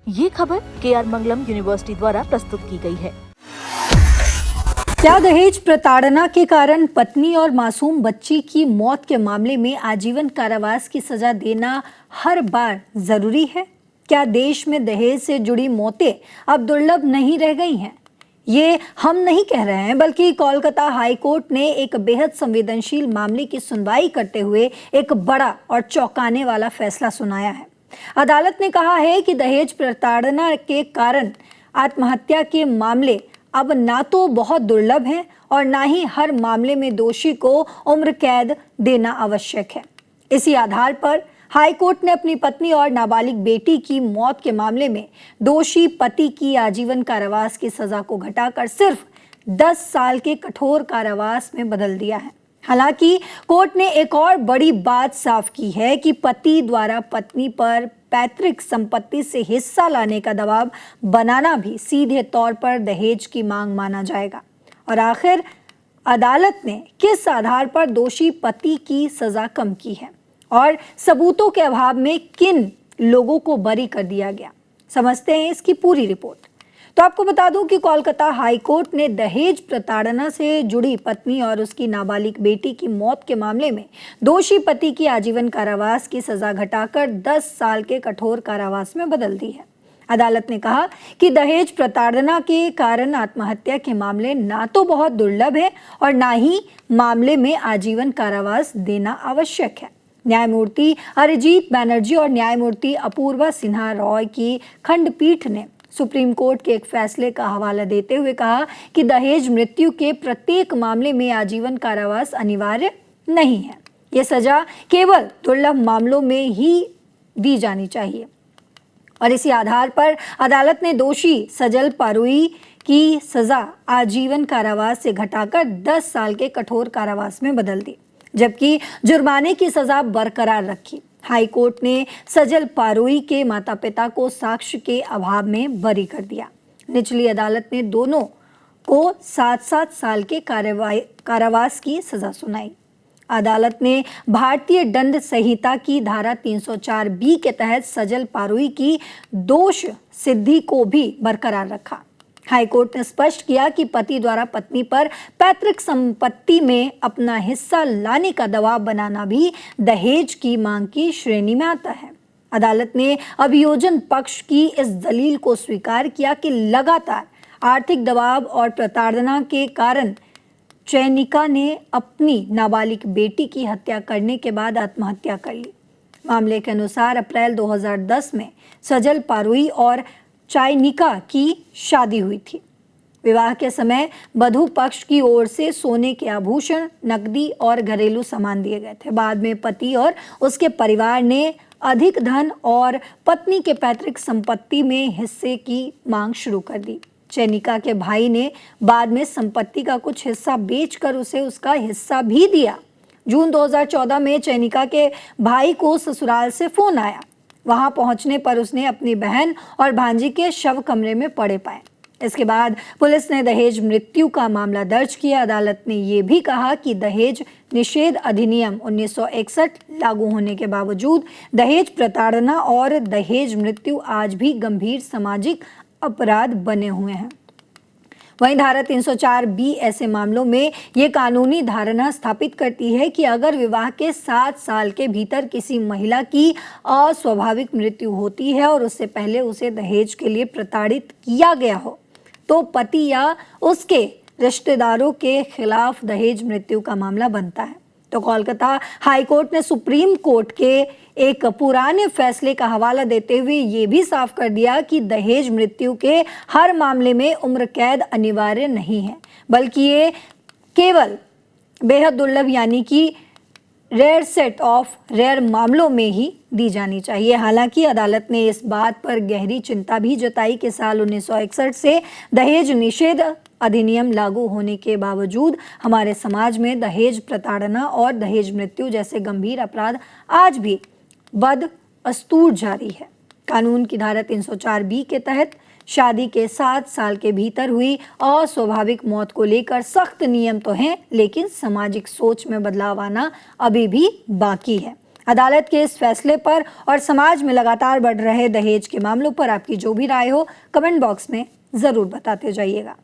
ये खबर KR मंगलम university द्वारा प्रस्तुत की गई है। क्या दहेज प्रताड़ना के कारण पत्नी और मासूम बच्ची की मौत के मामले में आजीवन कारावास की सजा देना हर बार जरूरी है? क्या देश में दहेज से जुड़ी मौतें अब दुर्लभ नहीं रह गई हैं? ये हम नहीं कह रहे हैं, बल्कि कोलकाता हाई कोर्ट ने एक बेहद संवेदनशील मामले की सुनवाई करते हुए एक बड़ा और चौंकाने वाला फैसला सुनाया है। अदालत ने कहा है कि दहेज प्रताड़ना के कारण आत्महत्या के मामले अब ना तो बहुत दुर्लभ हैं और ना ही हर मामले में दोषी को उम्र कैद देना आवश्यक है। इसी आधार पर हाई कोर्ट ने अपनी पत्नी और नाबालिग बेटी की मौत के मामले में दोषी पति की आजीवन कारावास की सजा को घटाकर सिर्फ 10 साल के कठोर कारावास में बदल दिया है। हालांकि कोर्ट ने एक और बड़ी बात साफ की है कि पति द्वारा पत्नी पर पैतृक संपत्ति से हिस्सा लाने का दबाव बनाना भी सीधे तौर पर दहेज की मांग माना जाएगा। और आखिर अदालत ने किस आधार पर दोषी पति की सजा कम की है और सबूतों के अभाव में किन लोगों को बरी कर दिया गया, समझते हैं इसकी पूरी रिपोर्ट। तो आपको बता दूं कि कोलकाता हाई कोर्ट ने दहेज प्रताड़ना से जुड़ी पत्नी और उसकी नाबालिग बेटी की मौत के मामले में दोषी पति की आजीवन कारावास की सजा घटाकर 10 साल के कठोर कारावास में बदल दी है। अदालत ने कहा कि दहेज प्रताड़ना के कारण आत्महत्या के मामले ना तो बहुत दुर्लभ है और ना ही मामले में आजीवन कारावास देना आवश्यक है। न्यायमूर्ति अरिजीत बैनर्जी और न्यायमूर्ति अपूर्वा सिन्हा रॉय की खंडपीठ ने सुप्रीम कोर्ट के एक फैसले का हवाला देते हुए कहा कि दहेज मृत्यु के प्रत्येक मामले में आजीवन कारावास अनिवार्य नहीं है। यह सजा केवल दुर्लभ मामलों में ही दी जानी चाहिए। और इसी आधार पर अदालत ने दोषी सजल पारुई की सजा आजीवन कारावास से घटाकर 10 साल के कठोर कारावास में बदल दी, जबकि जुर्माने की सजा बरकरार रखी। हाई कोर्ट ने सजल पारुई के माता पिता को साक्ष्य के अभाव में बरी कर दिया। निचली अदालत ने दोनों को 7-7 साल के कारावास की सजा सुनाई। अदालत ने भारतीय दंड संहिता की धारा 304B के तहत सजल पारुई की दोष सिद्धि को भी बरकरार रखा। हाई कोर्ट ने स्पष्ट किया कि पति द्वारा पत्नी पर पैतृक संपत्ति में अपना हिस्सा लाने का दबाव बनाना भी दहेज की मांग की श्रेणी में आता है। अदालत ने अभियोजन पक्ष की इस दलील को स्वीकार किया कि लगातार आर्थिक दबाव और प्रताड़ना के कारण चयनिका ने अपनी नाबालिग बेटी की हत्या करने के बाद आत्महत्या कर ली। मामले के अनुसार अप्रैल 2010 में सजल पारुई और चयनिका की शादी हुई थी। विवाह के समय वधू पक्ष की ओर से सोने के आभूषण, नकदी और घरेलू सामान दिए गए थे। बाद में पति और उसके परिवार ने अधिक धन और पत्नी के पैतृक संपत्ति में हिस्से की मांग शुरू कर दी। चयनिका के भाई ने बाद में संपत्ति का कुछ हिस्सा बेचकर उसे उसका हिस्सा भी दिया। जून 2014 में चयनिका के भाई को ससुराल से फोन आया। वहां पहुंचने पर उसने अपनी बहन और भांजी के शव कमरे में पड़े पाए। इसके बाद पुलिस ने दहेज मृत्यु का मामला दर्ज किया। अदालत ने यह भी कहा कि दहेज निषेध अधिनियम 1961 लागू होने के बावजूद दहेज प्रताड़ना और दहेज मृत्यु आज भी गंभीर सामाजिक अपराध बने हुए हैं। वहीं धारा 304B ऐसे मामलों में ये कानूनी धारणा स्थापित करती है कि अगर विवाह के 7 साल के भीतर किसी महिला की अस्वाभाविक मृत्यु होती है और उससे पहले उसे दहेज के लिए प्रताड़ित किया गया हो, तो पति या उसके रिश्तेदारों के खिलाफ दहेज मृत्यु का मामला बनता है। तो कोलकाता हाई कोर्ट ने सुप्रीम कोर्ट के एक पुराने फैसले का हवाला देते हुए ये भी साफ कर दिया कि दहेज मृत्यु के हर मामले में उम्र कैद अनिवार्य नहीं है, बल्कि ये केवल बेहद दुर्लभ यानी कि रेयर सेट ऑफ रेयर मामलों में ही दी जानी चाहिए। हालांकि अदालत ने इस बात पर गहरी चिंता भी जताई कि साल 1961 से दहेज निषेध अधिनियम लागू होने के बावजूद हमारे समाज में दहेज प्रताड़ना और दहेज मृत्यु जैसे गंभीर अपराध आज भी बदस्तूर जारी है। कानून की धारा 304B के तहत शादी के 7 साल के भीतर हुई अस्वाभाविक मौत को लेकर सख्त नियम तो हैं, लेकिन सामाजिक सोच में बदलाव आना अभी भी बाकी है। अदालत के इस फैसले पर और समाज में लगातार बढ़ रहे दहेज के मामलों पर आपकी जो भी राय हो कमेंट बॉक्स में जरूर बताते जाइएगा।